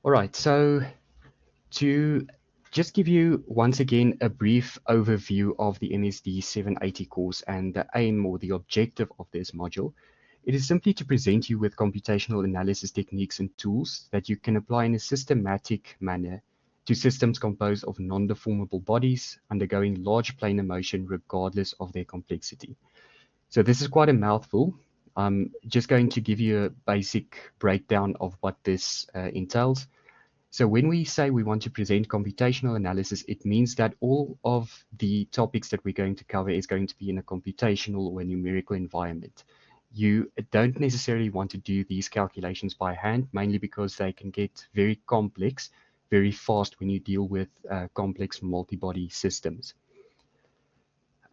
All right, so to just give you once again a brief overview of the MSD 780 course and the aim or the objective of this module, it is simply to present you with computational analysis techniques and tools that you can apply in a systematic manner to systems composed of non-deformable bodies undergoing large planar motion regardless of their complexity. So this is quite a mouthful. I'm just going to give you a basic breakdown of what this entails. So when we say we want to present computational analysis, it means that all of the topics that we're going to cover is going to be in a computational or a numerical environment. You don't necessarily want to do these calculations by hand, mainly because they can get very complex very fast when you deal with complex multi-body systems.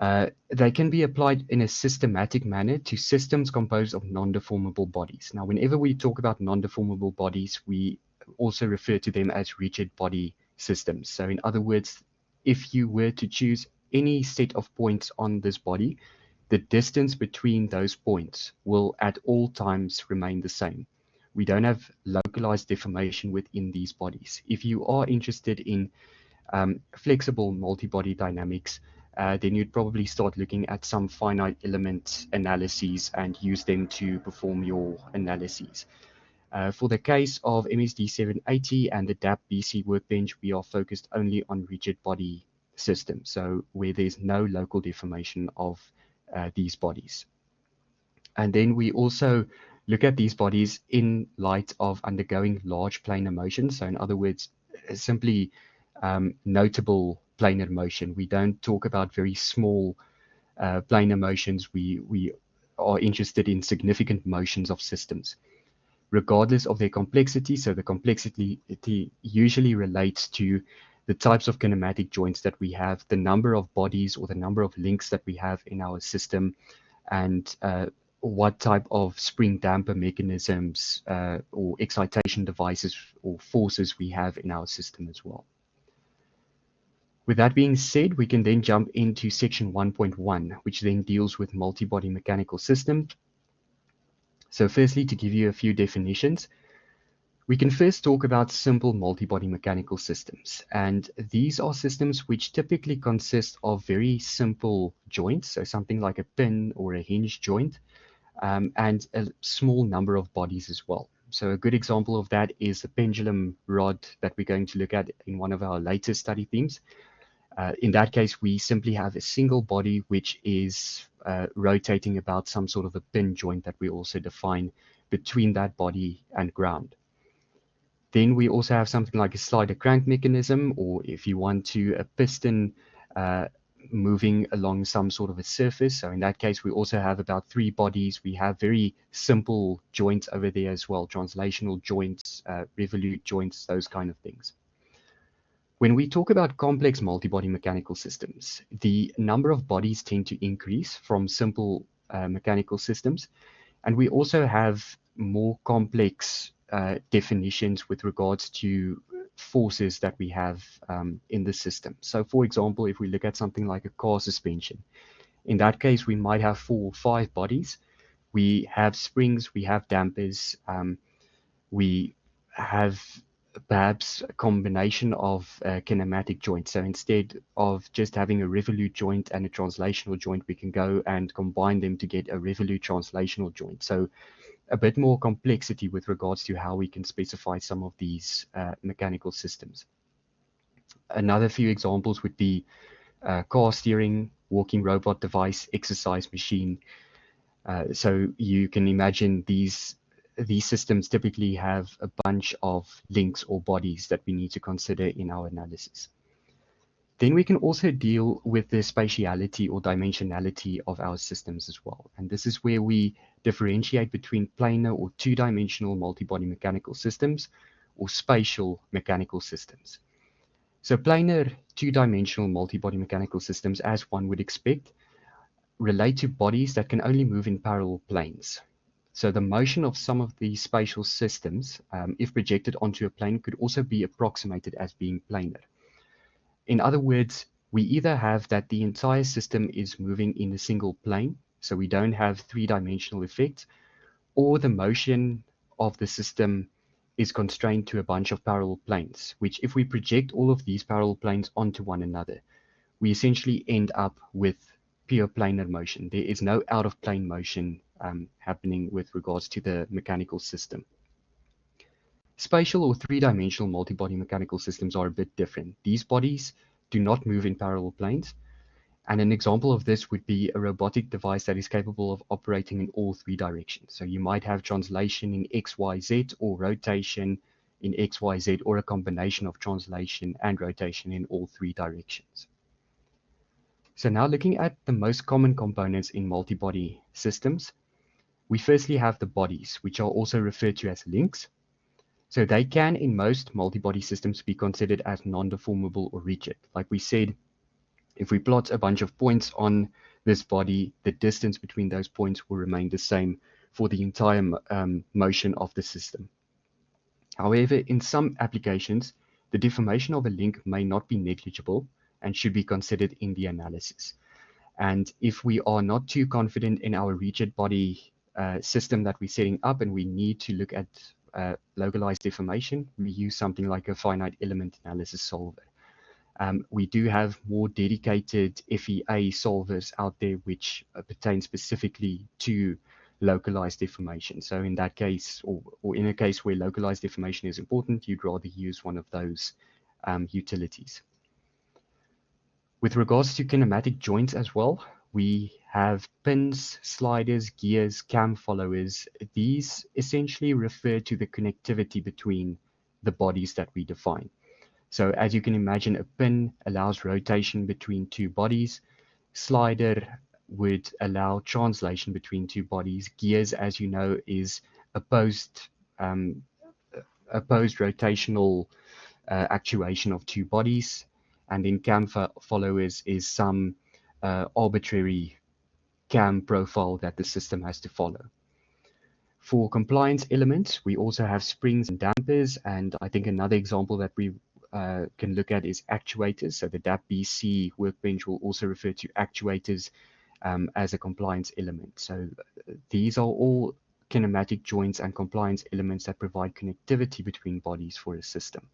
They can be applied in a systematic manner to systems composed of non-deformable bodies. Now, whenever we talk about non-deformable bodies, we also refer to them as rigid body systems. So in other words, if you were to choose any set of points on this body, the distance between those points will at all times remain the same. We don't have localized deformation within these bodies. If you are interested in flexible multi-body dynamics, then you'd probably start looking at some finite element analyses and use them to perform your analyses. For the case of MSD 780 and the DAP BC workbench, we are focused only on rigid body systems, so where there's no local deformation of these bodies. And then we also look at these bodies in light of undergoing large planar motion. So in other words, simply notable planar motion. We don't talk about very small planar motions. We are interested in significant motions of systems, regardless of their complexity. So the complexity usually relates to the types of kinematic joints that we have, the number of bodies or the number of links that we have in our system, and what type of spring damper mechanisms or excitation devices or forces we have in our system as well. With that being said, we can then jump into section 1.1, which then deals with multi-body mechanical systems. So firstly, to give you a few definitions, we can first talk about simple multi-body mechanical systems. And these are systems which typically consist of very simple joints, so something like a pin or a hinge joint, and a small number of bodies as well. So a good example of that is the pendulum rod that we're going to look at in one of our later study themes. In that case, we simply have a single body which is rotating about some sort of a pin joint that we also define between that body and ground. Then we also have something like a slider crank mechanism, or if you want to, a piston moving along some sort of a surface. So in that case, we also have about 3 bodies. We have very simple joints over there as well, translational joints, revolute joints, those kind of things. When we talk about complex multi-body mechanical systems, the number of bodies tend to increase from simple mechanical systems, and we also have more complex definitions with regards to forces that we have in the system. So for example, if we look at something like a car suspension, in that case, we might have 4 or 5 bodies. We have springs, we have dampers, we have perhaps a combination of kinematic joints. So instead of just having a revolute joint and a translational joint, we can go and combine them to get a revolute translational joint. So a bit more complexity with regards to how we can specify some of these mechanical systems. Another few examples would be car steering, walking robot device, exercise machine. So you can imagine these systems typically have a bunch of links or bodies that we need to consider in our analysis. Then we can also deal with the spatiality or dimensionality of our systems as well. And this is where we differentiate between planar or two-dimensional multi-body mechanical systems or spatial mechanical systems. So planar two-dimensional multi-body mechanical systems, as one would expect, relate to bodies that can only move in parallel planes. So the motion of some of these spatial systems, if projected onto a plane, could also be approximated as being planar. In other words, we either have that the entire system is moving in a single plane, so we don't have three-dimensional effects, or the motion of the system is constrained to a bunch of parallel planes, which if we project all of these parallel planes onto one another, we essentially end up with pure planar motion. There is no out of plane motion happening with regards to the mechanical system. Spatial or three-dimensional multi-body mechanical systems are a bit different. These bodies do not move in parallel planes, and an example of this would be a robotic device that is capable of operating in all three directions. So you might have translation in X, Y, Z, or rotation in X, Y, Z, or a combination of translation and rotation in all three directions. So now looking at the most common components in multi-body systems, we firstly have the bodies, which are also referred to as links. So they can, in most multi-body systems, be considered as non-deformable or rigid. Like we said, if we plot a bunch of points on this body, the distance between those points will remain the same for the entire motion of the system. However, in some applications, the deformation of a link may not be negligible and should be considered in the analysis. And if we are not too confident in our rigid body system that we're setting up and we need to look at localized deformation, we use something like a finite element analysis solver. We do have more dedicated FEA solvers out there which pertain specifically to localized deformation. So in that case, or in a case where localized deformation is important, you'd rather use one of those utilities. With regards to kinematic joints as well, we have pins, sliders, gears, cam followers. These essentially refer to the connectivity between the bodies that we define. So as you can imagine, a pin allows rotation between two bodies. Slider would allow translation between two bodies. Gears, as you know, is opposed rotational actuation of two bodies. And then cam followers is some arbitrary cam profile that the system has to follow. For compliance elements, we also have springs and dampers, and I think another example that we can look at is actuators. So the DAP-BC workbench will also refer to actuators as a compliance element. So these are all kinematic joints and compliance elements that provide connectivity between bodies for a system.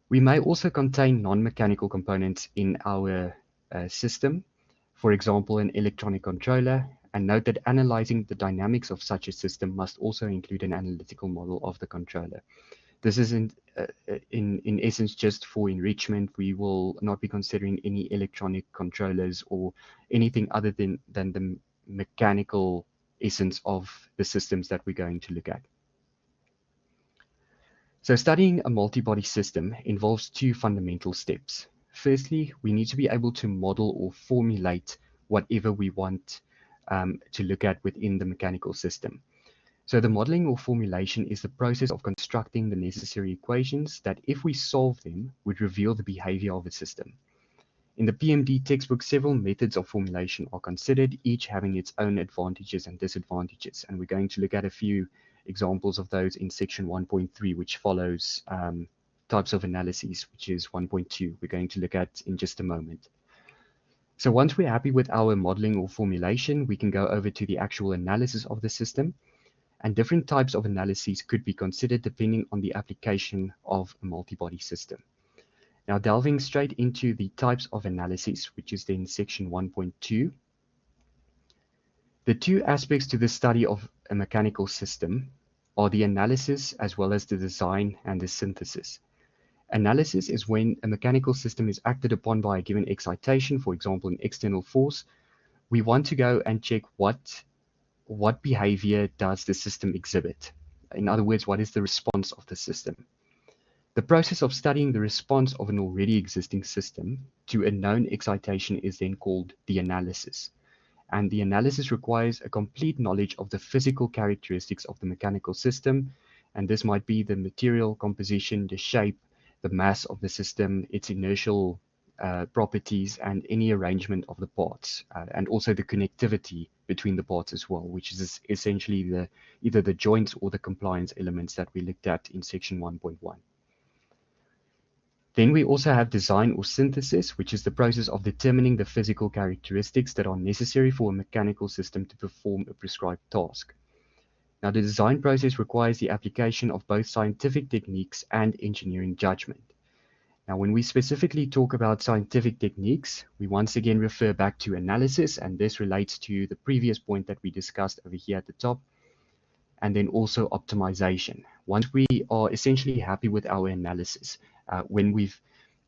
We may also contain non-mechanical components in our system, for example, an electronic controller, and note that analyzing the dynamics of such a system must also include an analytical model of the controller. This is in essence just for enrichment. We will not be considering any electronic controllers or anything other than the mechanical essence of the systems that we're going to look at. So studying a multi-body system involves two fundamental steps. Firstly, we need to be able to model or formulate whatever we want to look at within the mechanical system. So the modeling or formulation is the process of constructing the necessary equations that, if we solve them, would reveal the behavior of a system. In the PMD textbook, several methods of formulation are considered, each having its own advantages and disadvantages. And we're going to look at a few examples of those in section 1.3, which follows types of analyses, which is 1.2. We're going to look at in just a moment. So once we're happy with our modeling or formulation, we can go over to the actual analysis of the system. And different types of analyses could be considered depending on the application of a multi-body system. Now, delving straight into the types of analyses, which is then section 1.2. The two aspects to the study of a mechanical system are the analysis as well as the design and the synthesis. Analysis is when a mechanical system is acted upon by a given excitation, for example, an external force. We want to go and check what behavior does the system exhibit. In other words, what is the response of the system? The process of studying the response of an already existing system to a known excitation is then called the analysis. And the analysis requires a complete knowledge of the physical characteristics of the mechanical system. And this might be the material composition, the shape, the mass of the system, its inertial properties, and any arrangement of the parts, and also the connectivity between the parts as well, which is essentially either the joints or the compliance elements that we looked at in section 1.1. Then we also have design or synthesis, which is the process of determining the physical characteristics that are necessary for a mechanical system to perform a prescribed task. Now, the design process requires the application of both scientific techniques and engineering judgment. Now, when we specifically talk about scientific techniques, we once again refer back to analysis, and this relates to the previous point that we discussed over here at the top, and then also optimization. Once we are essentially happy with our analysis, when we've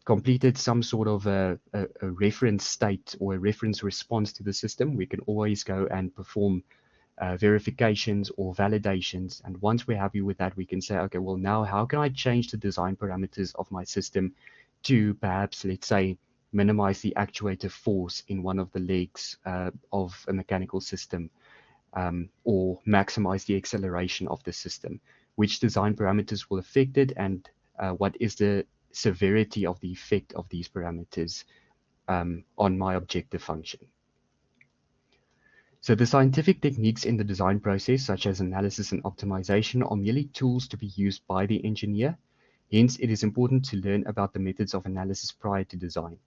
completed some sort of a reference state or a reference response to the system, we can always go and perform verifications or validations. And once we're happy with that, we can say, okay, well, now how can I change the design parameters of my system to perhaps, let's say, minimize the actuator force in one of the legs of a mechanical system, or maximize the acceleration of the system? Which design parameters will affect it, and what is the severity of the effect of these parameters on my objective function? So the scientific techniques in the design process, such as analysis and optimization, are merely tools to be used by the engineer. Hence, it is important to learn about the methods of analysis prior to design.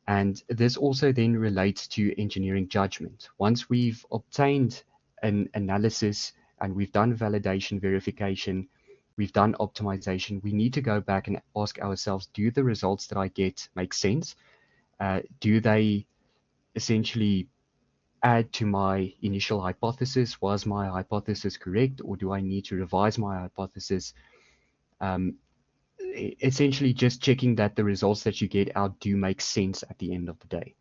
And this also then relates to engineering judgment. Once we've obtained an analysis and we've done validation, verification, we've done optimization, we need to go back and ask ourselves, do the results that I get make sense? Do they essentially add to my initial hypothesis? Was my hypothesis correct, or do I need to revise my hypothesis? Essentially just checking that the results that you get out do make sense at the end of the day.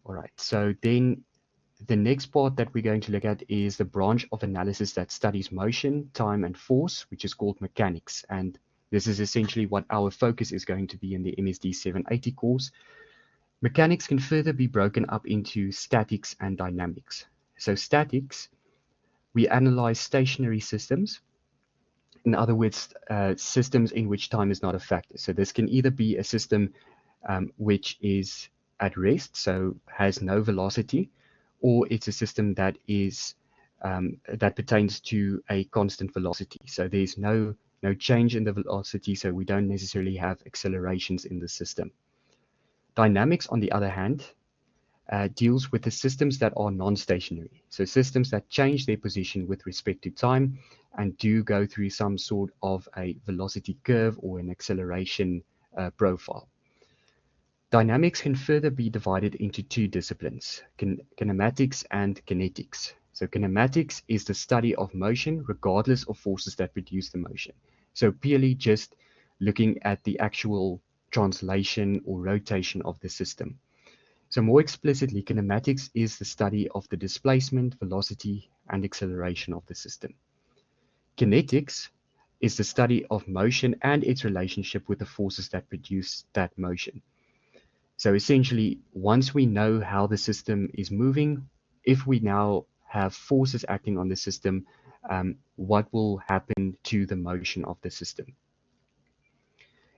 All right, so then the next part that we're going to look at is the branch of analysis that studies motion, time, and force, which is called mechanics. And this is essentially what our focus is going to be in the MSD 780 course. Mechanics can further be broken up into statics and dynamics. So statics, we analyze stationary systems. In other words, systems in which time is not a factor. So this can either be a system which is at rest, so has no velocity, or it's a system that is that pertains to a constant velocity. So there's no change in the velocity, so we don't necessarily have accelerations in the system. Dynamics, on the other hand, deals with the systems that are non-stationary. So systems that change their position with respect to time and do go through some sort of a velocity curve or an acceleration profile. Dynamics can further be divided into two disciplines, kinematics and kinetics. So kinematics is the study of motion regardless of forces that produce the motion. So purely just looking at the actual translation or rotation of the system. So more explicitly, kinematics is the study of the displacement, velocity, and acceleration of the system. Kinetics is the study of motion and its relationship with the forces that produce that motion. So essentially, once we know how the system is moving, if we now have forces acting on the system, what will happen to the motion of the system?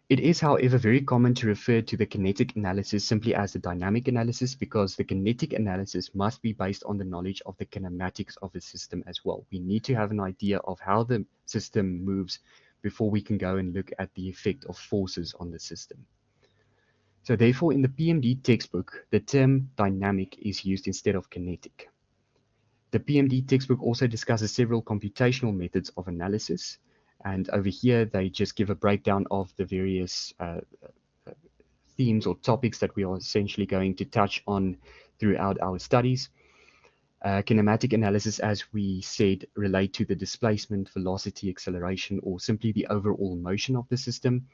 It is, however, very common to refer to the kinetic analysis simply as the dynamic analysis, because the kinetic analysis must be based on the knowledge of the kinematics of the system as well. We need to have an idea of how the system moves before we can go and look at the effect of forces on the system. So therefore, in the PMD textbook, the term dynamic is used instead of kinetic. The PMD textbook also discusses several computational methods of analysis. And over here, they just give a breakdown of the various themes or topics that we are essentially going to touch on throughout our studies. Kinematic analysis, as we said, relate to the displacement, velocity, acceleration, or simply the overall motion of the system.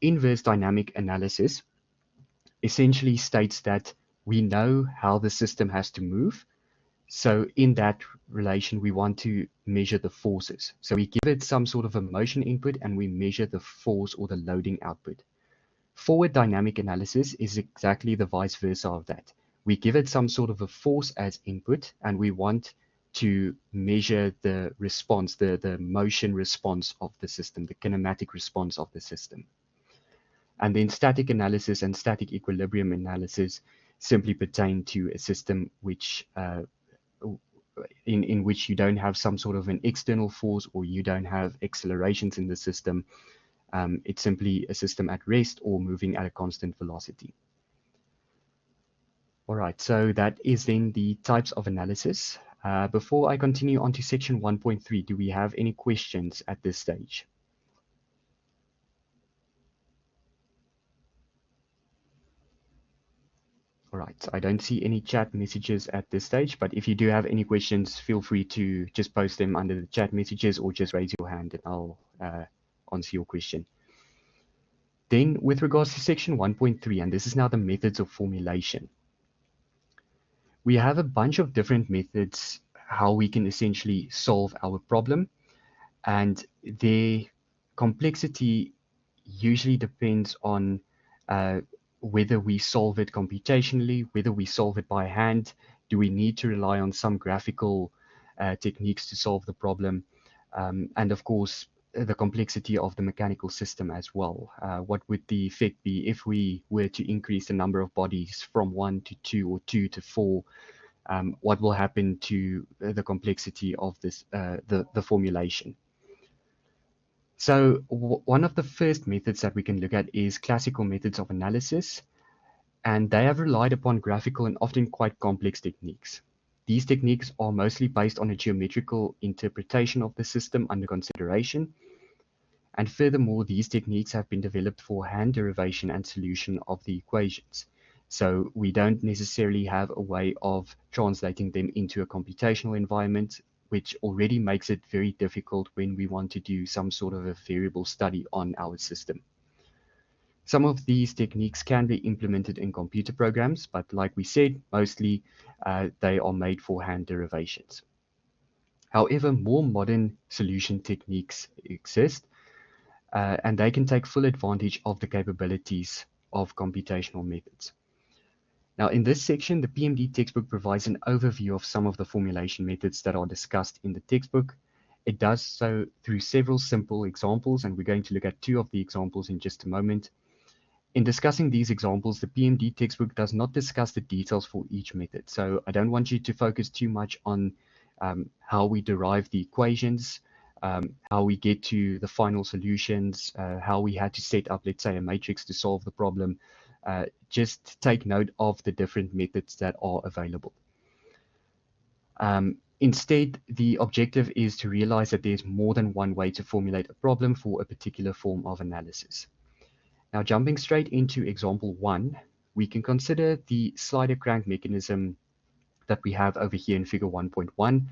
Inverse dynamic analysis essentially states that we know how the system has to move. So in that relation, we want to measure the forces. So we give it some sort of a motion input and we measure the force or the loading output. Forward dynamic analysis is exactly the vice versa of that. We give it some sort of a force as input and we want to measure the response, the motion response of the system, the kinematic response of the system. And then static analysis and static equilibrium analysis simply pertain to a system which in which you don't have some sort of an external force or you don't have accelerations in the system. It's simply a system at rest or moving at a constant velocity. All right, so that is then the types of analysis. Before I continue on to section 1.3, do we have any questions at this stage? All right, so I don't see any chat messages at this stage, but if you do have any questions, feel free to just post them under the chat messages or just raise your hand and I'll answer your question. Then with regards to section 1.3, and this is now the methods of formulation. We have a bunch of different methods how we can essentially solve our problem, and their complexity usually depends on uh, whether we solve it computationally, whether we solve it by hand, do we need to rely on some graphical techniques to solve the problem, and of course, the complexity of the mechanical system as well. What would the effect be if we were to increase the number of bodies from 1 to 2 or 2 to 4? What will happen to the complexity of this, the formulation? So one of the first methods that we can look at is classical methods of analysis, and they have relied upon graphical and often quite complex techniques. These techniques are mostly based on a geometrical interpretation of the system under consideration, and furthermore, these techniques have been developed for hand derivation and solution of the equations. So we don't necessarily have a way of translating them into a computational environment, which already makes it very difficult when we want to do some sort of a variable study on our system. Some of these techniques can be implemented in computer programs, but like we said, mostly they are made for hand derivations. However, more modern solution techniques exist, and they can take full advantage of the capabilities of computational methods. Now, in this section, the PMD textbook provides an overview of some of the formulation methods that are discussed in the textbook. It does so through several simple examples, and we're going to look at 2 of the examples in just a moment. In discussing these examples, the PMD textbook does not discuss the details for each method, so I don't want you to focus too much on how we derive the equations, how we get to the final solutions, how we had to set up, let's say, a matrix to solve the problem. Just take note of the different methods that are available. Instead, the objective is to realize that there's more than one way to formulate a problem for a particular form of analysis. Now, jumping straight into example 1, we can consider the slider crank mechanism that we have over here in figure 1.1.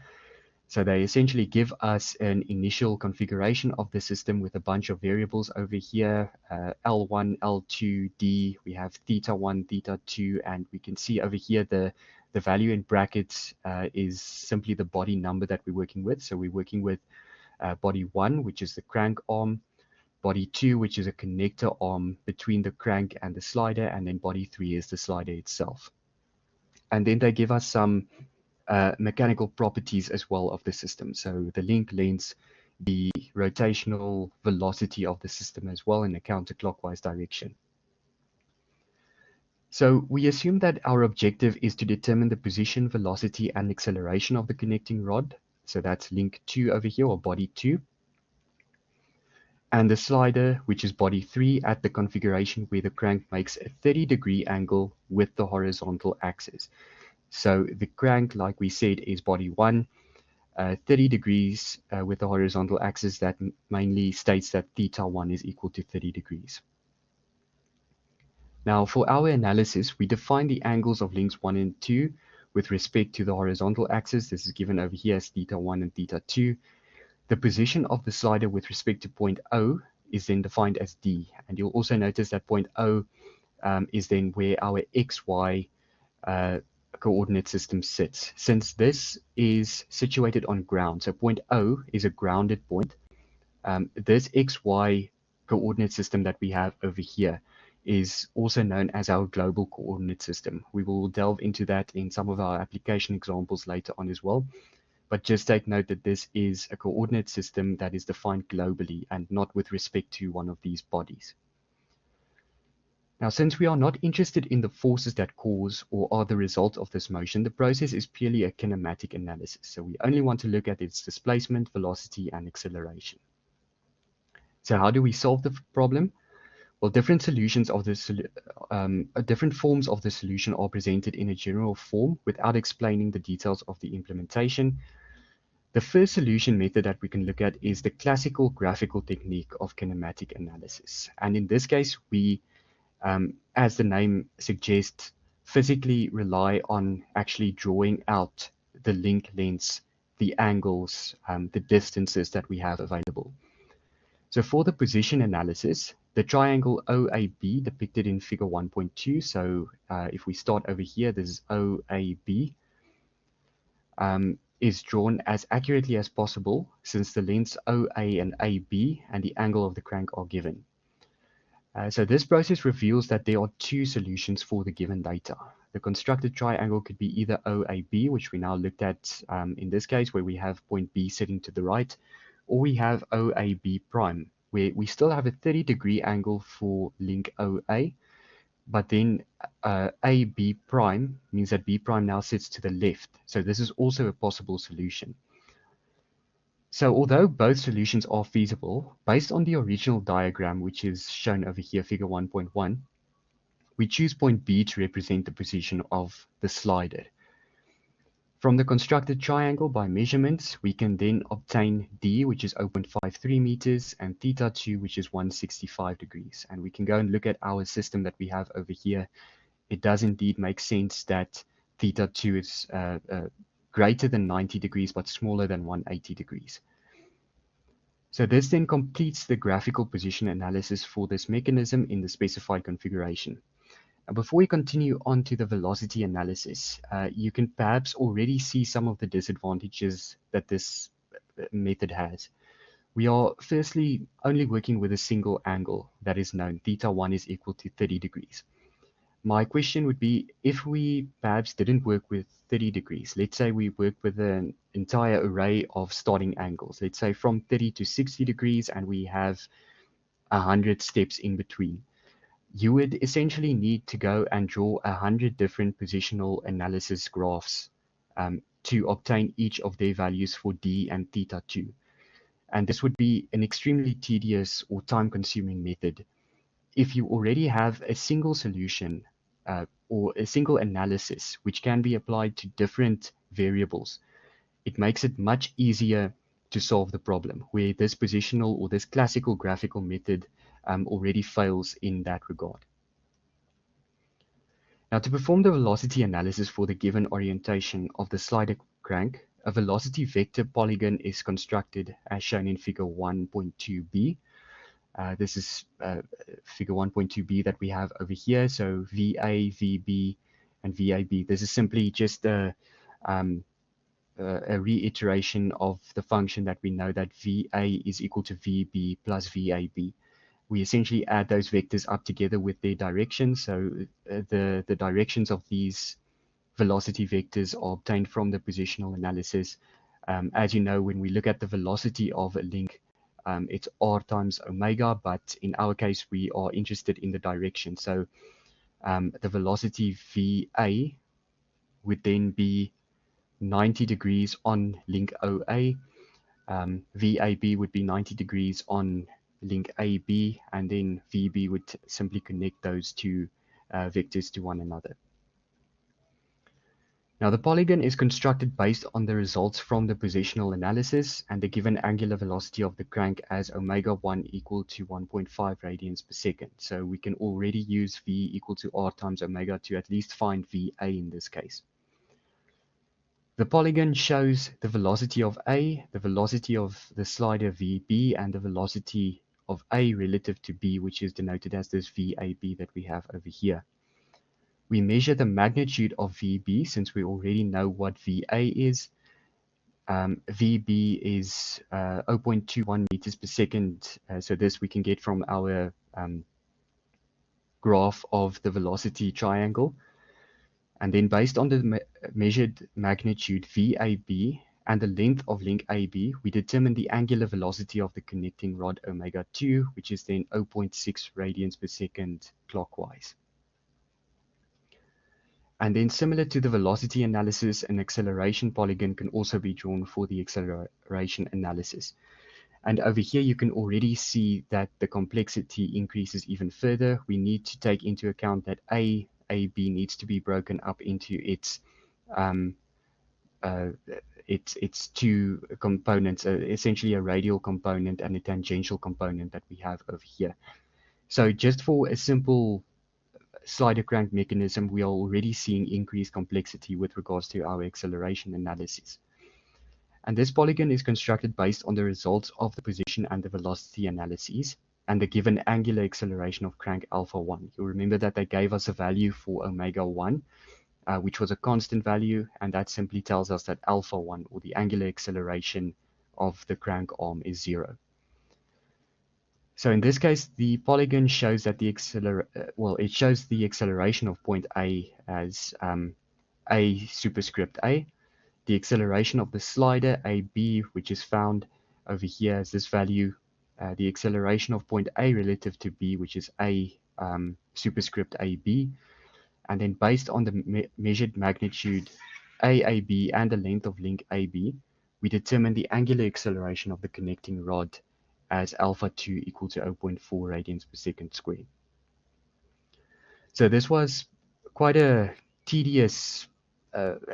So they essentially give us an initial configuration of the system with a bunch of variables over here, L1, L2, D, we have theta 1, theta 2, and we can see over here the value in brackets is simply the body number that we're working with. So we're working with body 1, which is the crank arm, body 2, which is a connector arm between the crank and the slider, and then body 3 is the slider itself. And then they give us some mechanical properties as well of the system. So the link lengths, the rotational velocity of the system as well in a counterclockwise direction. So we assume that our objective is to determine the position, velocity, and acceleration of the connecting rod. So that's link 2 over here, or body 2. And the slider, which is body 3, at the configuration where the crank makes a 30-degree angle with the horizontal axis. So the crank, like we said, is body 1, 30 degrees with the horizontal axis. That mainly states that theta 1 is equal to 30 degrees. Now, for our analysis, we define the angles of links 1 and 2 with respect to the horizontal axis. This is given over here as theta 1 and theta 2. The position of the slider with respect to point O is then defined as D. And you'll also notice that point O is then where our XY coordinate system sits. Since this is situated on ground, so point O is a grounded point, this XY coordinate system that we have over here is also known as our global coordinate system. We will delve into that in some of our application examples later on as well. But just take note that this is a coordinate system that is defined globally and not with respect to one of these bodies. Now, since we are not interested in the forces that cause or are the result of this motion, the process is purely a kinematic analysis. So we only want to look at its displacement, velocity, and acceleration. So how do we solve the problem? Well, different solutions of different forms of the solution are presented in a general form without explaining the details of the implementation. The first solution method that we can look at is the classical graphical technique of kinematic analysis. And in this case, we, as the name suggests, physically rely on actually drawing out the link lengths, the angles, the distances that we have available. So for the position analysis, the triangle OAB depicted in figure 1.2. So if we start over here, this is OAB, is drawn as accurately as possible since the lengths OA and AB and the angle of the crank are given. So this process reveals that there are two solutions for the given data. The constructed triangle could be either OAB, which we now looked at in this case, where we have point B sitting to the right, or we have OAB prime, where we still have a 30-degree angle for link OA, but then AB prime means that B prime now sits to the left. So this is also a possible solution. So although both solutions are feasible, based on the original diagram, which is shown over here, figure 1.1, we choose point B to represent the position of the slider. From the constructed triangle by measurements, we can then obtain D, which is 0.53 meters, and theta 2, which is 165 degrees. And we can go and look at our system that we have over here. It does indeed make sense that theta 2 is greater than 90 degrees, but smaller than 180 degrees. So this then completes the graphical position analysis for this mechanism in the specified configuration. Now, before we continue on to the velocity analysis, you can perhaps already see some of the disadvantages that this method has. We are firstly only working with a single angle that is known. Theta 1 is equal to 30 degrees. My question would be, if we perhaps didn't work with 30 degrees, let's say we worked with an entire array of starting angles, let's say from 30 to 60 degrees, and we have 100 steps in between. You would essentially need to go and draw 100 different positional analysis graphs to obtain each of their values for D and theta 2. And this would be an extremely tedious or time-consuming method. If you already have a single solution or a single analysis which can be applied to different variables, it makes it much easier to solve the problem, where this positional or this classical graphical method already fails in that regard. Now, to perform the velocity analysis for the given orientation of the slider crank, a velocity vector polygon is constructed as shown in figure 1.2b. This is figure 1.2b that we have over here. So VA, VB, and VAB. This is simply just a reiteration of the function that we know, that VA is equal to VB plus VAB. We essentially add those vectors up together with their directions. So the directions of these velocity vectors are obtained from the positional analysis. As you know, when we look at the velocity of a link, it's r times omega, but in our case, we are interested in the direction. So the velocity VA would then be 90 degrees on link OA. VAB would be 90 degrees on link AB, and then VB would simply connect those two vectors to one another. Now, the polygon is constructed based on the results from the positional analysis and the given angular velocity of the crank as omega 1 equal to 1.5 radians per second. So we can already use V equal to R times omega to at least find VA in this case. The polygon shows the velocity of A, the velocity of the slider VB, and the velocity of A relative to B, which is denoted as this VAB that we have over here. We measure the magnitude of VB since we already know what VA is. VB is 0.21 meters per second. So this we can get from our graph of the velocity triangle. And then based on the measured magnitude VAB and the length of link AB, we determine the angular velocity of the connecting rod omega 2, which is then 0.6 radians per second clockwise. And then similar to the velocity analysis, an acceleration polygon can also be drawn for the acceleration analysis. And over here, you can already see that the complexity increases even further. We need to take into account that AB needs to be broken up into um, uh, its two components, essentially a radial component and a tangential component that we have over here. So just for a simple slider crank mechanism, we are already seeing increased complexity with regards to our acceleration analysis. And this polygon is constructed based on the results of the position and the velocity analyses and the given angular acceleration of crank alpha 1. You'll remember that they gave us a value for omega 1, which was a constant value, and that simply tells us that alpha 1, or the angular acceleration of the crank arm, is 0. So in this case, the polygon shows that the it shows the acceleration of point A as A superscript A, the acceleration of the slider AB, which is found over here as this value, the acceleration of point A relative to B, which is A superscript AB, and then based on the measured magnitude AAB and the length of link AB, we determine the angular acceleration of the connecting rod as alpha 2 equal to 0.4 radians per second squared. So this was quite a tedious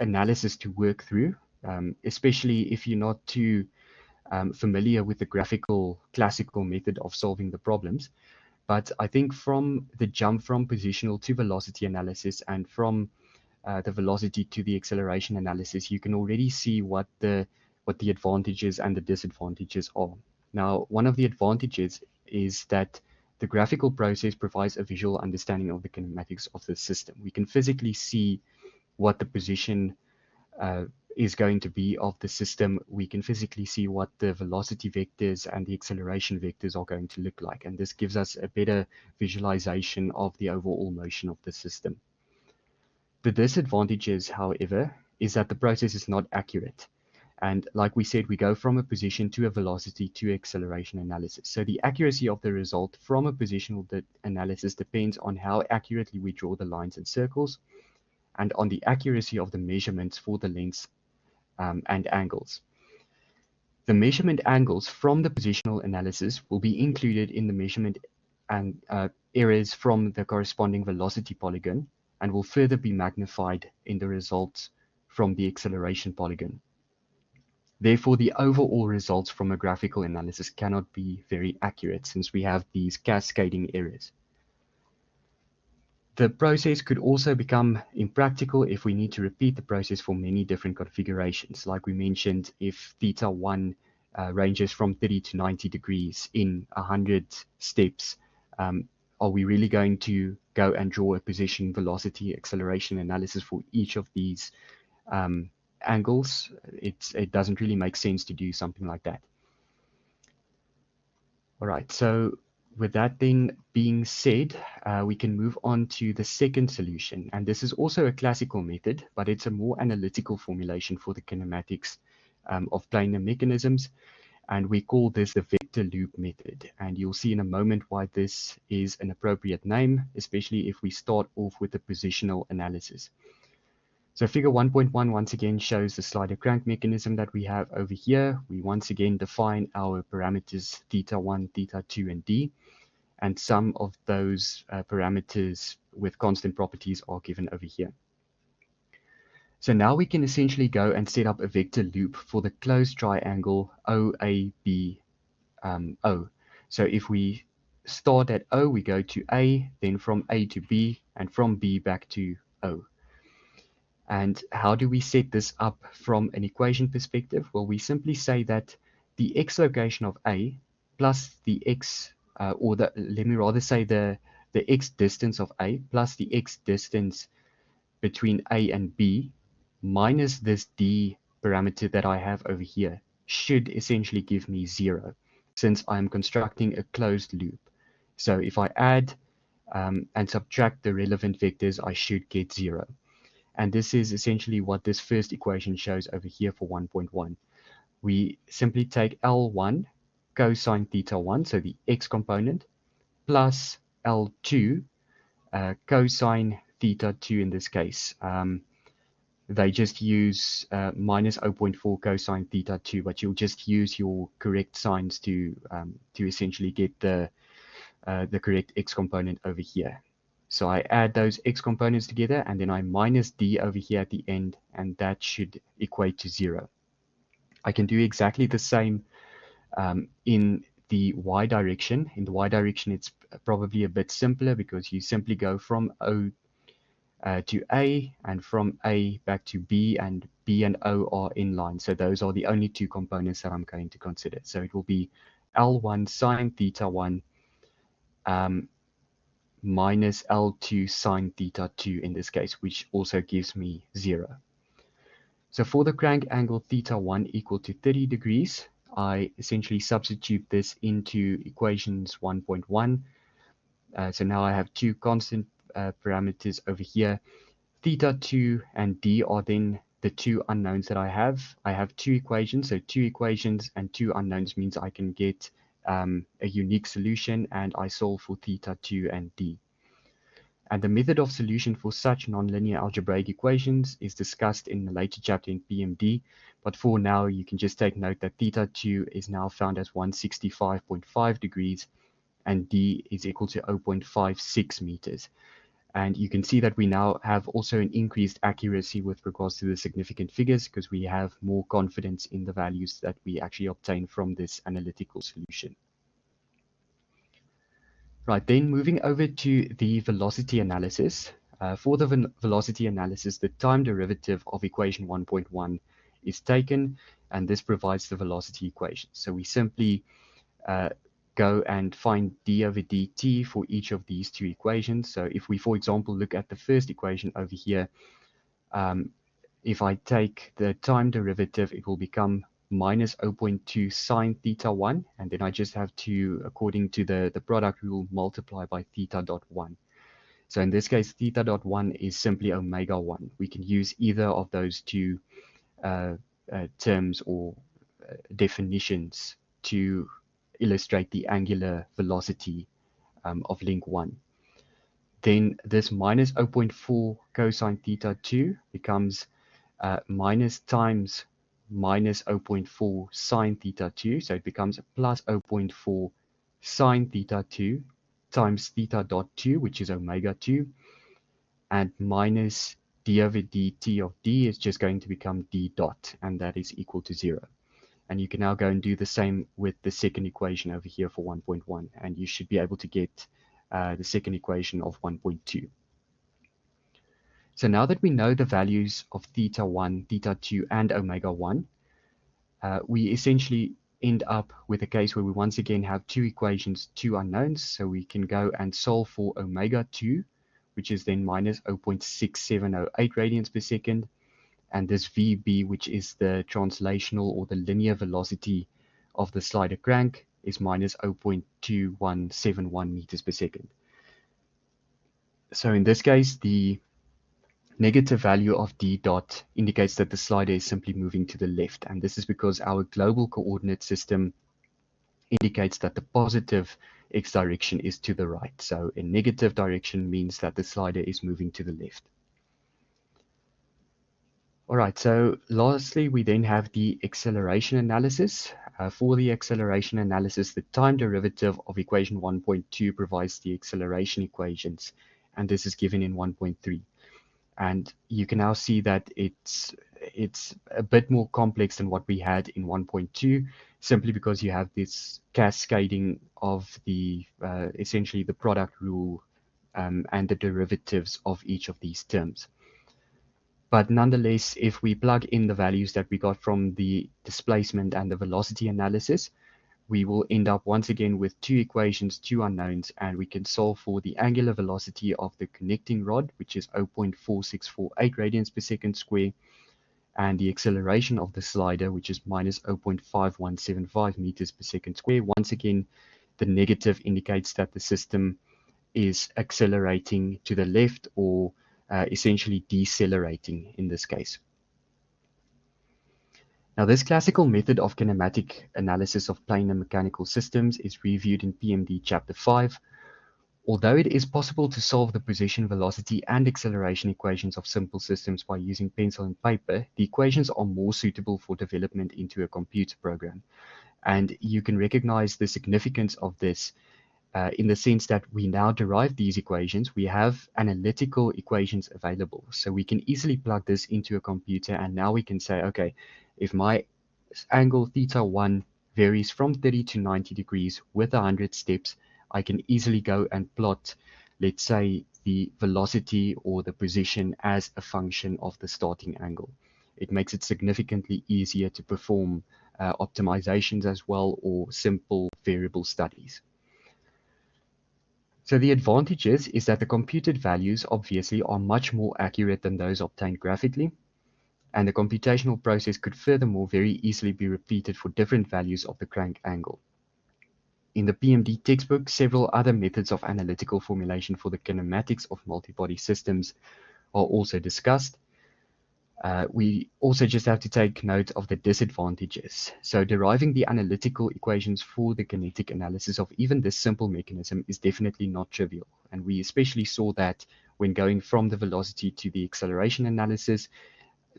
analysis to work through, especially if you're not too familiar with the graphical classical method of solving the problems. But I think from the jump from positional to velocity analysis and from the velocity to the acceleration analysis, you can already see what the advantages and the disadvantages are. Now, one of the advantages is that the graphical process provides a visual understanding of the kinematics of the system. We can physically see what the position is going to be of the system. We can physically see what the velocity vectors and the acceleration vectors are going to look like. And this gives us a better visualization of the overall motion of the system. The disadvantages, however, is that the process is not accurate. And like we said, we go from a position to a velocity to acceleration analysis. So the accuracy of the result from a positional analysis depends on how accurately we draw the lines and circles, and on the accuracy of the measurements for the lengths and angles. The measurement angles from the positional analysis will be included in the measurement and errors from the corresponding velocity polygon, and will further be magnified in the results from the acceleration polygon. Therefore, the overall results from a graphical analysis cannot be very accurate since we have these cascading errors. The process could also become impractical if we need to repeat the process for many different configurations. Like we mentioned, if theta 1 ranges from 30 to 90 degrees in 100 steps, are we really going to go and draw a position, velocity, acceleration analysis for each of these angles? It doesn't really make sense to do something like that. All right, so with that then being said, we can move on to the second solution. And this is also a classical method, but it's a more analytical formulation for the kinematics of planar mechanisms. And we call this the vector loop method. And you'll see in a moment why this is an appropriate name, especially if we start off with the positional analysis. So figure 1.1 once again shows the slider crank mechanism that we have over here. We once again define our parameters theta 1, theta 2, and d. And some of those parameters with constant properties are given over here. So now we can essentially go and set up a vector loop for the closed triangle OAB O. So if we start at O, we go to A, then from A to B, and from B back to O. And how do we set this up from an equation perspective? Well, we simply say that the x location of A plus the x, let me rather say the x distance of A plus the x distance between A and B minus this d parameter that I have over here should essentially give me 0, since I'm constructing a closed loop. So if I add and subtract the relevant vectors, I should get 0. And this is essentially what this first equation shows over here for 1.1. We simply take L1 cosine theta 1, so the x component, plus L2 cosine theta 2 in this case. they just use minus 0.4 cosine theta 2, but you'll just use your correct signs to essentially get the correct x component over here. So I add those x components together, and then I minus d over here at the end, and that should equate to 0. I can do exactly the same in the y direction. In the y direction, it's probably a bit simpler because you simply go from O to A, and from A back to B, and B and O are in line. So those are the only two components that I'm going to consider. So it will be L1 sine theta 1 minus L2 sine theta 2 in this case, which also gives me 0. So for the crank angle theta 1 equal to 30 degrees, I essentially substitute this into equations 1.1. So now I have two constant parameters over here. Theta 2 and d are then the two unknowns that I have. I have two equations, so two equations and two unknowns means I can get a unique solution, and I solve for theta 2 and d. And the method of solution for such nonlinear algebraic equations is discussed in a later chapter in PMD, but for now you can just take note that theta 2 is now found as 165.5 degrees and d is equal to 0.56 meters. And you can see that we now have also an increased accuracy with regards to the significant figures because we have more confidence in the values that we actually obtain from this analytical solution. Right, then moving over to the velocity analysis. For the velocity analysis, the time derivative of equation 1.1 is taken, and this provides the velocity equation. So we simply go and find d over dt for each of these two equations. So if we, for example, look at the first equation over here, if I take the time derivative, it will become minus 0.2 sine theta 1, and then I just have to, according to the product rule, multiply by theta dot 1. So in this case, theta dot 1 is simply omega 1. We can use either of those two terms or definitions to illustrate the angular velocity of link 1. Then this minus 0.4 cosine theta 2 becomes minus times minus 0.4 sine theta 2. So it becomes plus 0.4 sine theta 2 times theta dot 2, which is omega 2, and minus d over dt of d is just going to become d dot, and that is equal to 0. And you can now go and do the same with the second equation over here for 1.1, and you should be able to get the second equation of 1.2. So now that we know the values of theta 1, theta 2, and omega 1, we essentially end up with a case where we once again have two equations, two unknowns. So we can go and solve for omega 2, which is then minus 0.6708 radians per second, and this VB, which is the translational or the linear velocity of the slider crank, is minus 0.2171 meters per second. So in this case, the negative value of d dot indicates that the slider is simply moving to the left, and this is because our global coordinate system indicates that the positive x direction is to the right. So a negative direction means that the slider is moving to the left. All right, so lastly, we then have the acceleration analysis. For the acceleration analysis, the time derivative of equation 1.2 provides the acceleration equations, and this is given in 1.3. And you can now see that it's a bit more complex than what we had in 1.2, simply because you have this cascading of the essentially the product rule and the derivatives of each of these terms. But nonetheless, if we plug in the values that we got from the displacement and the velocity analysis, we will end up once again with two equations, two unknowns, and we can solve for the angular velocity of the connecting rod, which is 0.4648 radians per second square, and the acceleration of the slider, which is minus 0.5175 meters per second square. Once again, the negative indicates that the system is accelerating to the left, or essentially decelerating in this case. Now, this classical method of kinematic analysis of planar mechanical systems is reviewed in PMD Chapter 5, Although it is possible to solve the position, velocity, and acceleration equations of simple systems by using pencil and paper, the equations are more suitable for development into a computer program. And you can recognize the significance of this in the sense that we now derive these equations. We have analytical equations available. So we can easily plug this into a computer, and now we can say, okay, if my angle theta 1 varies from 30 to 90 degrees with 100 steps, I can easily go and plot, let's say, the velocity or the position as a function of the starting angle. It makes it significantly easier to perform optimizations as well, or simple variable studies. So the advantages is that the computed values obviously are much more accurate than those obtained graphically, and the computational process could furthermore very easily be repeated for different values of the crank angle. In the PMD textbook, several other methods of analytical formulation for the kinematics of multibody systems are also discussed. We also just have to take note of the disadvantages. So deriving the analytical equations for the kinetic analysis of even this simple mechanism is definitely not trivial. And we especially saw that when going from the velocity to the acceleration analysis,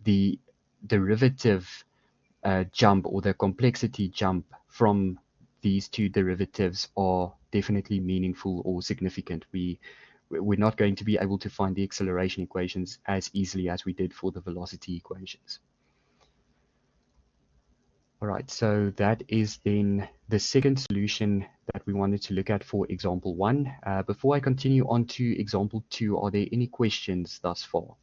the derivative jump, or the complexity jump from these two derivatives, are definitely meaningful or significant. We're not going to be able to find the acceleration equations as easily as we did for the velocity equations. All right, so that is then the second solution that we wanted to look at for example 1. Before I continue on to example 2, are there any questions thus far?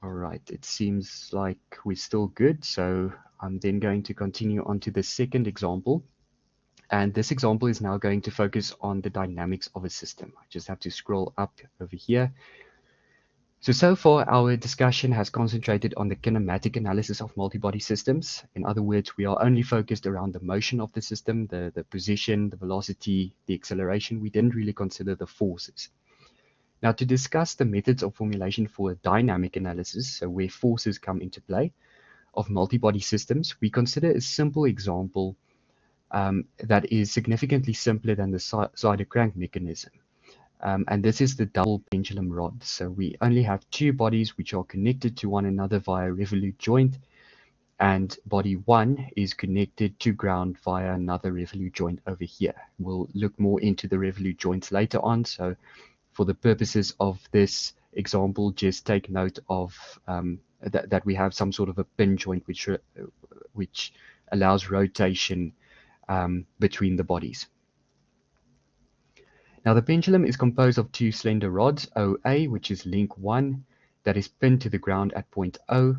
All right, it seems like we're still good, so I'm then going to continue on to the second example. And this example is now going to focus on the dynamics of a system. I just have to scroll up over here. So far, our discussion has concentrated on the kinematic analysis of multibody systems. In other words, we are only focused around the motion of the system, the position, the velocity, the acceleration. We didn't really consider the forces. Now, to discuss the methods of formulation for a dynamic analysis, so where forces come into play, of multibody systems, we consider a simple example that is significantly simpler than the Zyder-Crank mechanism. And this is the double pendulum rod. So we only have two bodies which are connected to one another via revolute joint, and body 1 is connected to ground via another revolute joint over here. We'll look more into the revolute joints later on, so for the purposes of this example, just take note of that we have some sort of a pin joint which allows rotation between the bodies. Now the pendulum is composed of two slender rods, OA, which is link 1, that is pinned to the ground at point O,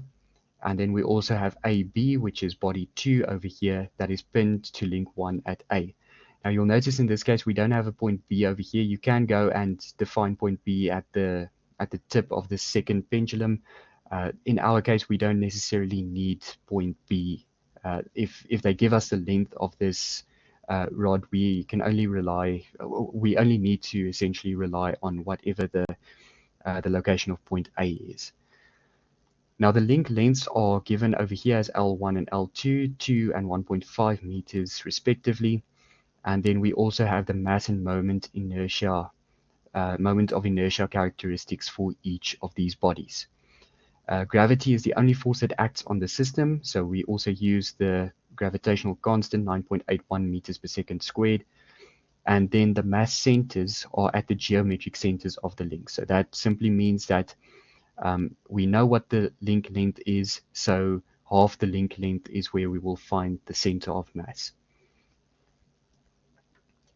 and then we also have AB, which is body 2 over here, that is pinned to link 1 at A. Now you'll notice in this case we don't have a point B over here. You can go and define point B at the tip of the second pendulum. In our case, we don't necessarily need point B. If they give us the length of this rod, we only need to essentially rely on whatever the location of point A is. Now the link lengths are given over here as L1 and L2, 2 and 1.5 meters respectively. And then we also have the mass and moment of inertia characteristics for each of these bodies. Gravity is the only force that acts on the system, so we also use the gravitational constant 9.81 meters per second squared. And then the mass centers are at the geometric centers of the link. So that simply means that we know what the link length is, so half the link length is where we will find the center of mass.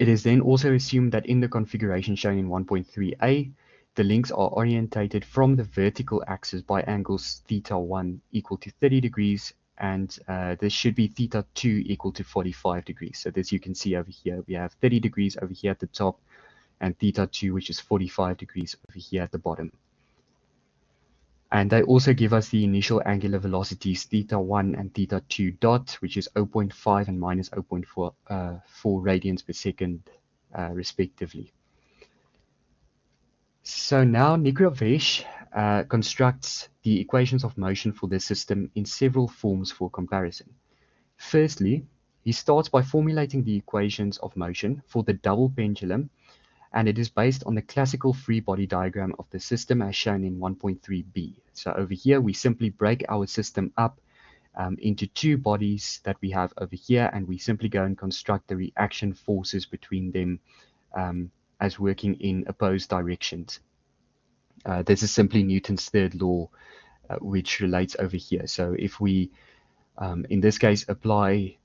It is then also assumed that in the configuration shown in 1.3a, the links are orientated from the vertical axis by angles theta 1 equal to 30 degrees, and this should be theta 2 equal to 45 degrees. So this you can see over here. We have 30 degrees over here at the top, and theta 2, which is 45 degrees over here at the bottom. And they also give us the initial angular velocities theta 1 and theta 2 dot, which is 0.5 and minus 0.4 radians per second, respectively. So now Nigrovesh constructs the equations of motion for the system in several forms for comparison. Firstly, he starts by formulating the equations of motion for the double pendulum, and it is based on the classical free body diagram of the system as shown in 1.3b. So over here, we simply break our system up into two bodies that we have over here, and we simply go and construct the reaction forces between them as working in opposed directions. This is simply Newton's third law, which relates over here. So if we, in this case, apply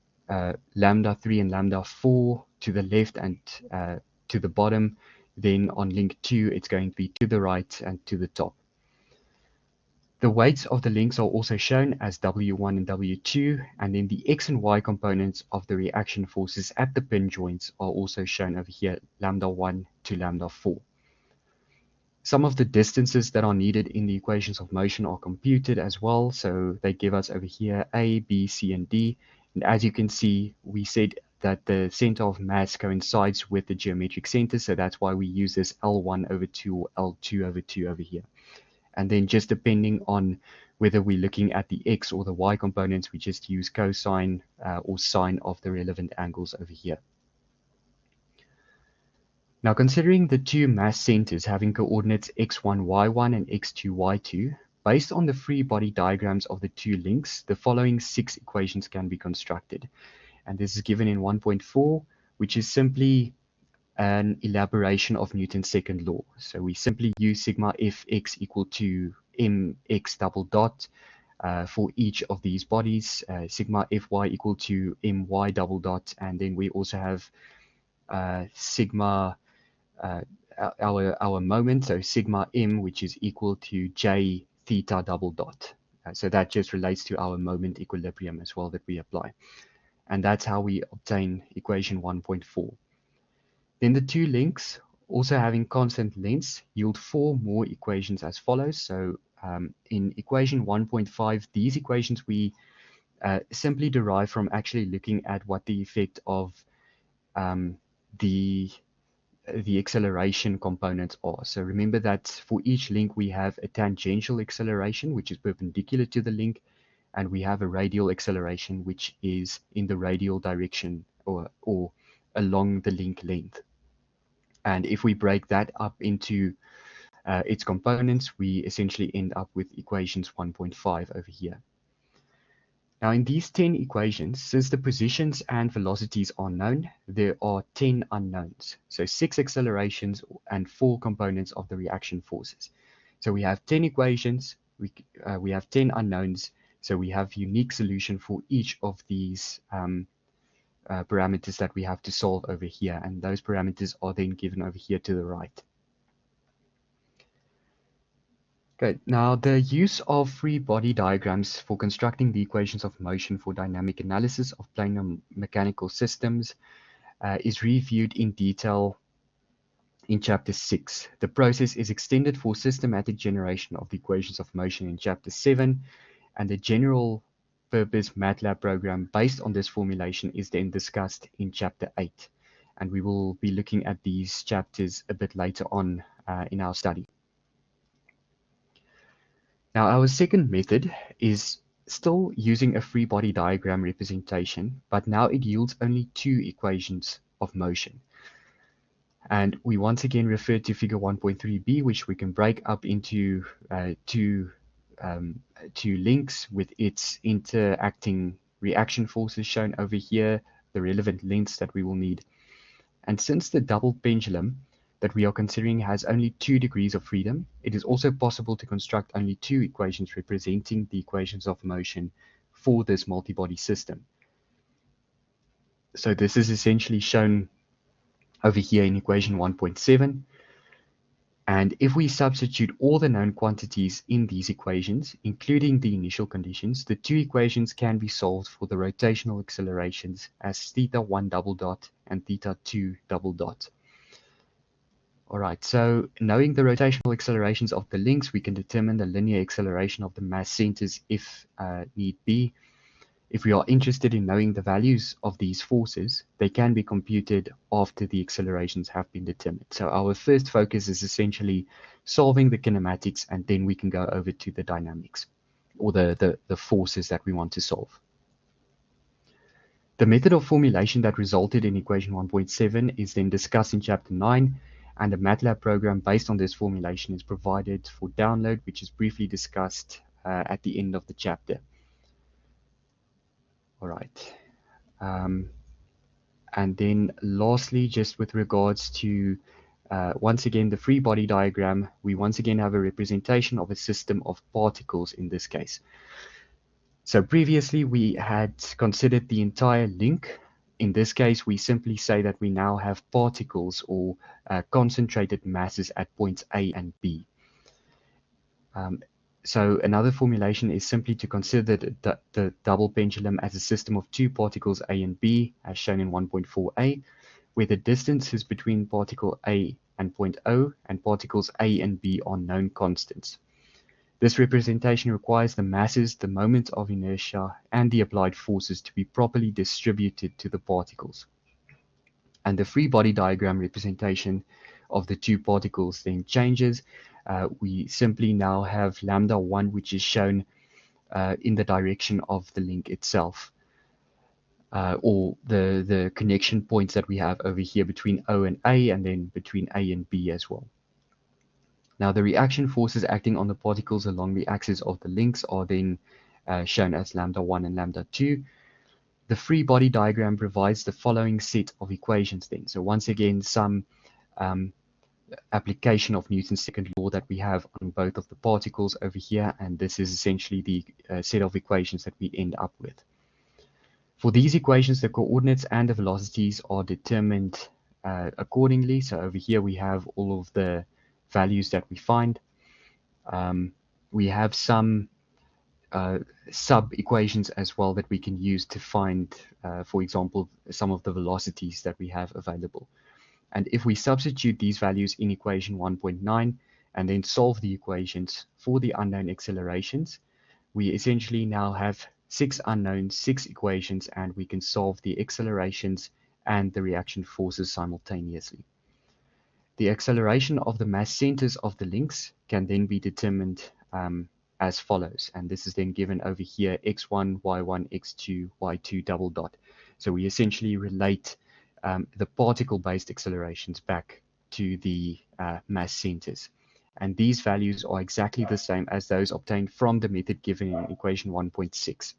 lambda 3 and lambda 4 to the left and to the bottom, then on link 2, it's going to be to the right and to the top. The weights of the links are also shown as W1 and W2, and then the X and Y components of the reaction forces at the pin joints are also shown over here, lambda 1 to lambda 4. Some of the distances that are needed in the equations of motion are computed as well, so they give us over here A, B, C, and D. And as you can see, we said that the center of mass coincides with the geometric center, so that's why we use this L1 over 2 or L2 over 2 over here. And then just depending on whether we're looking at the X or the Y components, we just use cosine or sine of the relevant angles over here. Now, considering the two mass centers having coordinates x1, y1 and x2, y2, based on the free body diagrams of the two links, the following 6 equations can be constructed. And this is given in 1.4, which is simply an elaboration of Newton's second law. So we simply use sigma fx equal to mx double dot for each of these bodies, sigma fy equal to my double dot, and then we also have sigma our moment, so sigma m, which is equal to j theta double dot. So that just relates to our moment equilibrium as well that we apply. And that's how we obtain equation 1.4. Then the two links, also having constant lengths, yield 4 more equations as follows. So in equation 1.5, these equations we simply derive from actually looking at what the effect of the acceleration components are. So remember that for each link we have a tangential acceleration, which is perpendicular to the link, and we have a radial acceleration, which is in the radial direction or along the link length. And if we break that up into its components, we essentially end up with equations 1.5 over here. Now, in these 10 equations, since the positions and velocities are known, there are 10 unknowns. So 6 accelerations and 4 components of the reaction forces. So we have 10 equations, we have 10 unknowns, so we have unique solution for each of these parameters that we have to solve over here, and those parameters are then given over here to the right. Okay, now the use of free body diagrams for constructing the equations of motion for dynamic analysis of planar mechanical systems is reviewed in detail in Chapter 6. The process is extended for systematic generation of the equations of motion in Chapter 7, and the general purpose MATLAB program based on this formulation is then discussed in Chapter 8. And we will be looking at these chapters a bit later on in our study. Now, our second method is still using a free body diagram representation, but now it yields only 2 equations of motion. And we once again refer to figure 1.3b, which we can break up into two links with its interacting reaction forces shown over here, the relevant lengths that we will need. And since the double pendulum that we are considering has only 2 degrees of freedom, it is also possible to construct only 2 equations representing the equations of motion for this multi-body system. So this is essentially shown over here in equation 1.7. And if we substitute all the known quantities in these equations, including the initial conditions, the 2 equations can be solved for the rotational accelerations as θ1 double dot and θ2 double dot. All right, so knowing the rotational accelerations of the links, we can determine the linear acceleration of the mass centers if need be. If we are interested in knowing the values of these forces, they can be computed after the accelerations have been determined. So our first focus is essentially solving the kinematics, and then we can go over to the dynamics, or the forces that we want to solve. The method of formulation that resulted in equation 1.7 is then discussed in chapter 9, and a MATLAB program based on this formulation is provided for download, which is briefly discussed at the end of the chapter. All right. And then lastly, just with regards to, once again, the free body diagram, we once again have a representation of a system of particles in this case. So previously we had considered the entire link. In this case, we simply say that we now have particles or concentrated masses at points A and B. So another formulation is simply to consider the double pendulum as a system of two particles A and B, as shown in 1.4a, where the distances between particle A and point O and particles A and B are known constants. This representation requires the masses, the moment of inertia, and the applied forces to be properly distributed to the particles. And the free body diagram representation of the two particles then changes. We simply now have lambda 1, which is shown in the direction of the link itself, or the connection points that we have over here between O and A, and then between A and B as well. Now, the reaction forces acting on the particles along the axis of the links are then shown as lambda 1 and lambda 2. The free body diagram provides the following set of equations then. So once again, some application of Newton's second law that we have on both of the particles over here, and this is essentially the set of equations that we end up with. For these equations, the coordinates and the velocities are determined accordingly. So over here we have all of the values that we find. We have some sub-equations as well that we can use to find, for example, some of the velocities that we have available. And if we substitute these values in equation 1.9 and then solve the equations for the unknown accelerations, we essentially now have 6 unknowns, 6 equations, and we can solve the accelerations and the reaction forces simultaneously. The acceleration of the mass centers of the links can then be determined as follows, and this is then given over here: x1, y1, x2, y2 double dot. So we essentially relate the particle-based accelerations back to the mass centers, and these values are exactly the same as those obtained from the method given in equation 1.6.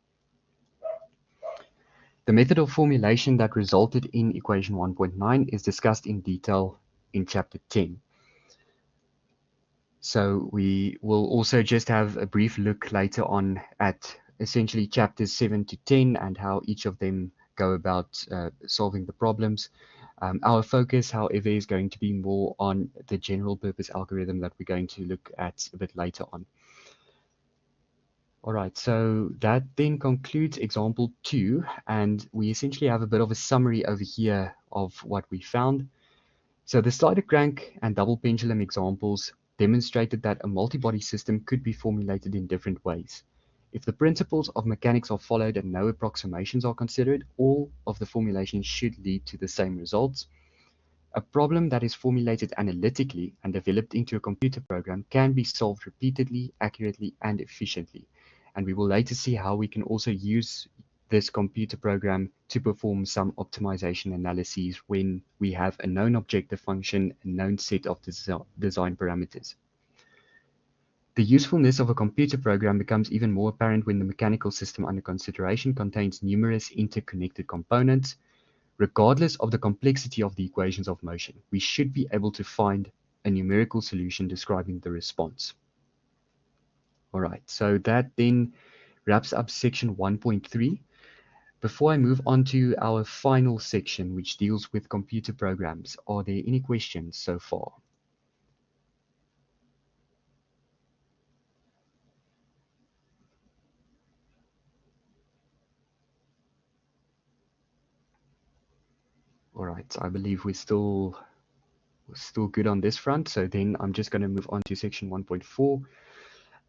The method of formulation that resulted in equation 1.9 is discussed in detail in chapter 10. So we will also just have a brief look later on at essentially chapters 7 to 10 and how each of them go about solving the problems. Our focus, however, is going to be more on the general purpose algorithm that we're going to look at a bit later on. All right, so that then concludes example 2, and we essentially have a bit of a summary over here of what we found. So the slider crank and double pendulum examples demonstrated that a multi-body system could be formulated in different ways. If the principles of mechanics are followed and no approximations are considered, all of the formulations should lead to the same results. A problem that is formulated analytically and developed into a computer program can be solved repeatedly, accurately, and efficiently. And we will later see how we can also use this computer program to perform some optimization analyses when we have a known objective function, a known set of design parameters. The usefulness of a computer program becomes even more apparent when the mechanical system under consideration contains numerous interconnected components. Regardless of the complexity of the equations of motion, we should be able to find a numerical solution describing the response. All right, so that then wraps up section 1.3. Before I move on to our final section, which deals with computer programs, are there any questions so far? All right, I believe we're still good on this front. So then I'm just going to move on to section 1.4.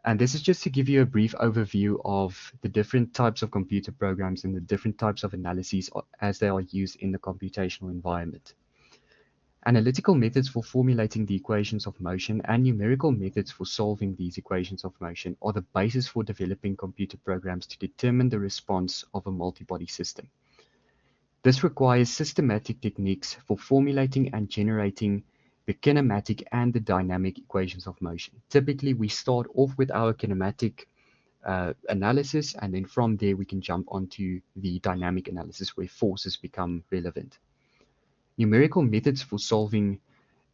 And this is just to give you a brief overview of the different types of computer programs and the different types of analyses as they are used in the computational environment. Analytical methods for formulating the equations of motion and numerical methods for solving these equations of motion are the basis for developing computer programs to determine the response of a multibody system. This requires systematic techniques for formulating and generating the kinematic and the dynamic equations of motion. Typically, we start off with our kinematic analysis, and then from there we can jump onto the dynamic analysis where forces become relevant. Numerical methods for solving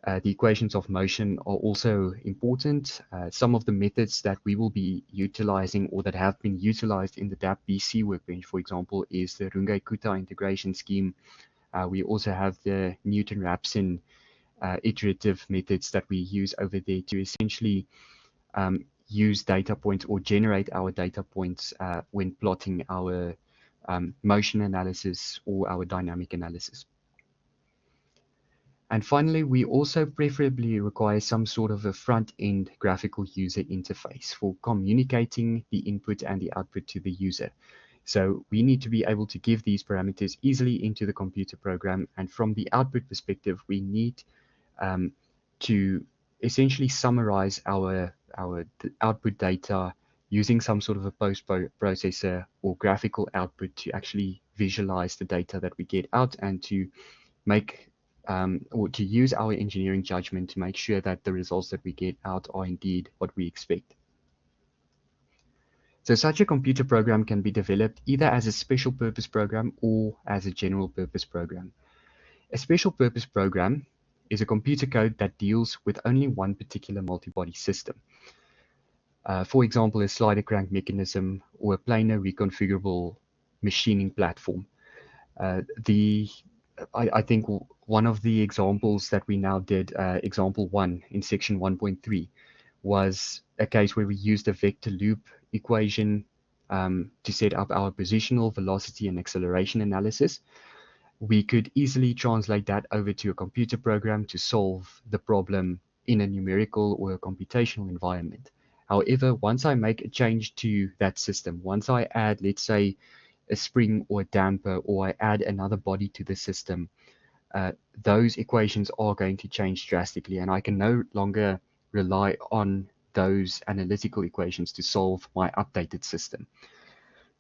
the equations of motion are also important. Some of the methods that we will be utilizing or that have been utilized in the DAP-BC workbench, for example, is the Runge-Kutta integration scheme. We also have the Newton-Raphson iterative methods that we use over there to essentially use data points or generate our data points when plotting our motion analysis or our dynamic analysis. And finally, we also preferably require some sort of a front-end graphical user interface for communicating the input and the output to the user. So we need to be able to give these parameters easily into the computer program. And from the output perspective, we need to essentially summarize our output data using some sort of a post-processor or graphical output to actually visualize the data that we get out and to make or to use our engineering judgment to make sure that the results that we get out are indeed what we expect. So such a computer program can be developed either as a special purpose program or as a general purpose program. A special purpose program is a computer code that deals with only one particular multibody system. For example, a slider crank mechanism or a planar reconfigurable machining platform. I think one of the examples that we now did, example 1 in section 1.3, was a case where we used a vector loop equation to set up our positional velocity and acceleration analysis. We could easily translate that over to a computer program to solve the problem in a numerical or a computational environment. However, once I make a change to that system, once I add, let's say, a spring or a damper, or I add another body to the system, those equations are going to change drastically, and I can no longer rely on those analytical equations to solve my updated system.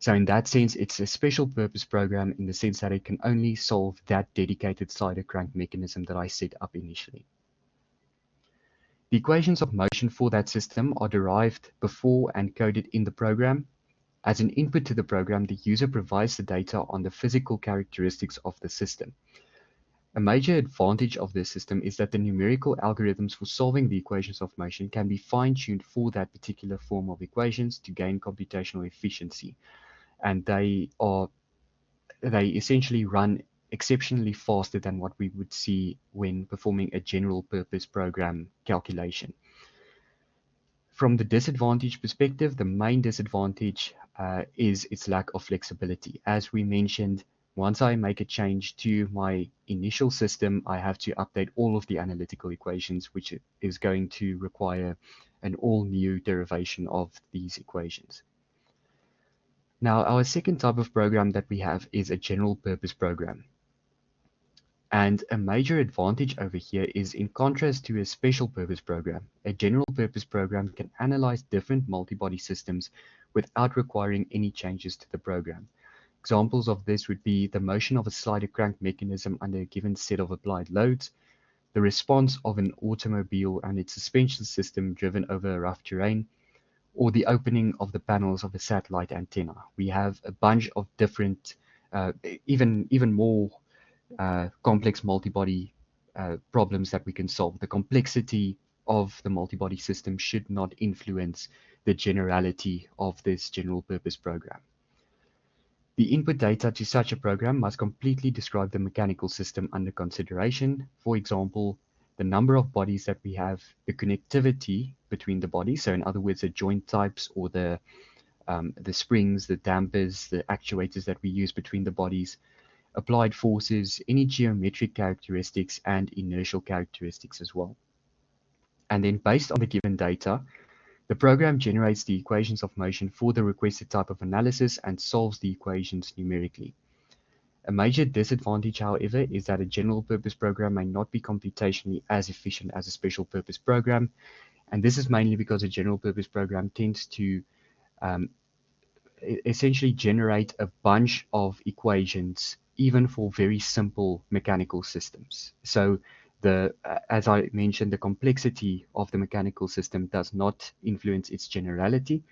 So in that sense, it's a special purpose program in the sense that it can only solve that dedicated slider crank mechanism that I set up initially. The equations of motion for that system are derived before and coded in the program. As an input to the program, the user provides the data on the physical characteristics of the system. A major advantage of this system is that the numerical algorithms for solving the equations of motion can be fine-tuned for that particular form of equations to gain computational efficiency. And they essentially run exceptionally faster than what we would see when performing a general purpose program calculation. From the disadvantage perspective, the main disadvantage is its lack of flexibility. As we mentioned, once I make a change to my initial system, I have to update all of the analytical equations, which is going to require an all-new derivation of these equations. Now, our second type of program that we have is a general purpose program. And a major advantage over here is, in contrast to a special purpose program, a general purpose program can analyze different multibody systems without requiring any changes to the program. Examples of this would be the motion of a slider crank mechanism under a given set of applied loads, the response of an automobile and its suspension system driven over a rough terrain, or the opening of the panels of a satellite antenna. We have a bunch of different, even more complex multibody problems that we can solve. The complexity of the multibody system should not influence the generality of this general purpose program. The input data to such a program must completely describe the mechanical system under consideration. For example, the number of bodies that we have, the connectivity between the bodies, so in other words, the joint types or the springs, the dampers, the actuators that we use between the bodies, applied forces, any geometric characteristics, and inertial characteristics as well. And then based on the given data, The program generates the equations of motion for the requested type of analysis and solves the equations numerically. A major disadvantage, however, is that a general purpose program may not be computationally as efficient as a special purpose program, and this is mainly because a general purpose program tends to um, essentially generate a bunch of equations even for very simple mechanical systems. So as I mentioned, the complexity of the mechanical system does not influence its generality,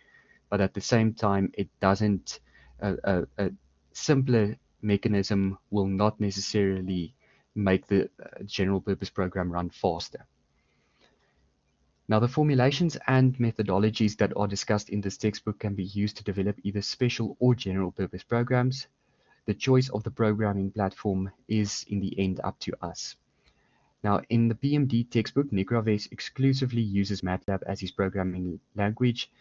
but at the same time, it doesn't. A simpler mechanism will not necessarily make the general purpose program run faster. Now, the formulations and methodologies that are discussed in this textbook can be used to develop either special or general purpose programs. The choice of the programming platform is, in the end, up to us. Now, in the PMD textbook, Nikraves exclusively uses MATLAB as his programming language.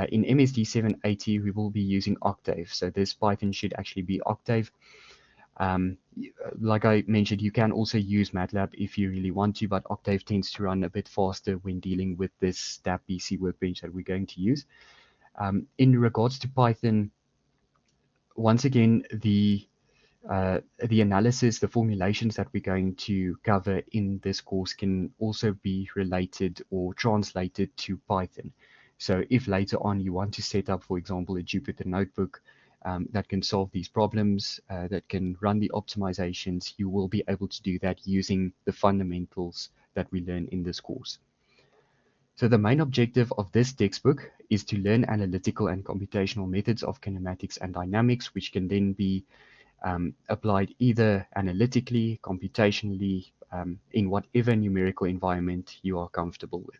In MSD 780, we will be using Octave, so this Python should actually be Octave. Like I mentioned, you can also use MATLAB if you really want to, but Octave tends to run a bit faster when dealing with this DAP BC workbench that we're going to use. In regards to Python, once again, the analysis, the formulations that we're going to cover in this course can also be related or translated to Python. So if later on you want to set up, for example, a Jupyter notebook that can solve these problems, that can run the optimizations, you will be able to do that using the fundamentals that we learn in this course. So the main objective of this textbook is to learn analytical and computational methods of kinematics and dynamics, which can then be applied either analytically, computationally, in whatever numerical environment you are comfortable with.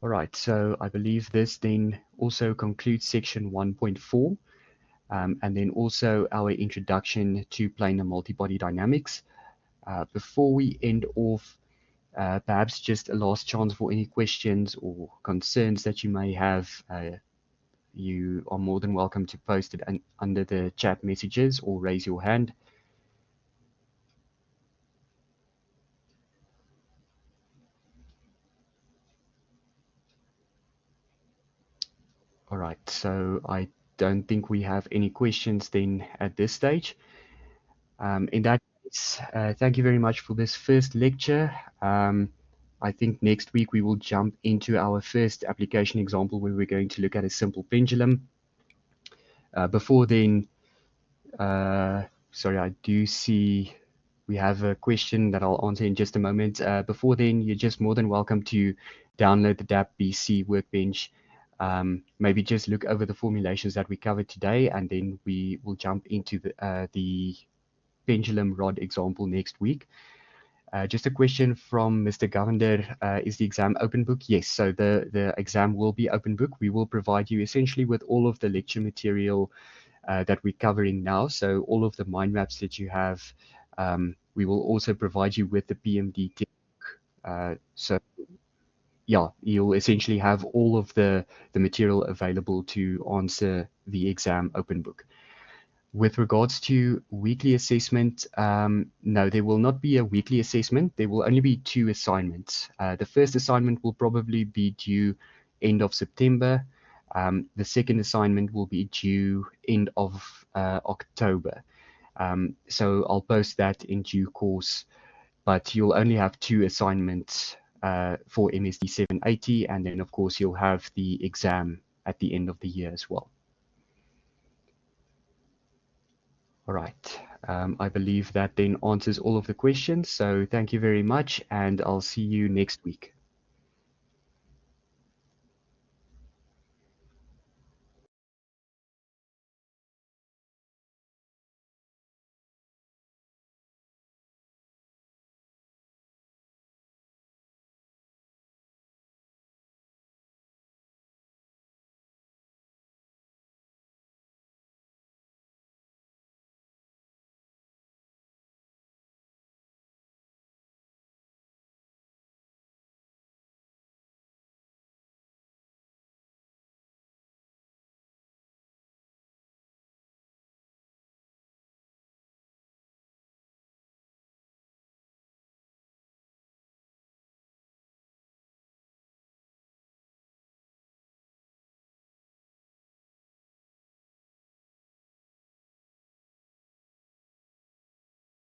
All right, so I believe this then also concludes section 1.4, and then also our introduction to planar multibody dynamics. Before we end off, perhaps just a last chance for any questions or concerns that you may have. You are more than welcome to post it under the chat messages or raise your hand. All right, so I don't think we have any questions then at this stage. In that case, thank you very much for this first lecture. I think next week we will jump into our first application example where we're going to look at a simple pendulum. Before then, sorry, I do see we have a question that I'll answer in just a moment. Before then, you're just more than welcome to download the DAP BC workbench. Maybe just look over the formulations that we covered today, and then we will jump into the pendulum rod example next week. Just a question from Mr. Govender. Is the exam open book? Yes, so the exam will be open book. We will provide you essentially with all of the lecture material that we're covering now. So all of the mind maps that you have, we will also provide you with the PMD textbook. So yeah, you'll essentially have all of the material available to answer the exam open book. With regards to weekly assessment, no, there will not be a weekly assessment. There will only be 2 assignments. The first assignment will probably be due end of September. The second assignment will be due end of October. So I'll post that in due course, but you'll only have 2 assignments for MSD 780, and then of course you'll have the exam at the end of the year as well. All right. I believe that then answers all of the questions. So thank you very much, and I'll see you next week.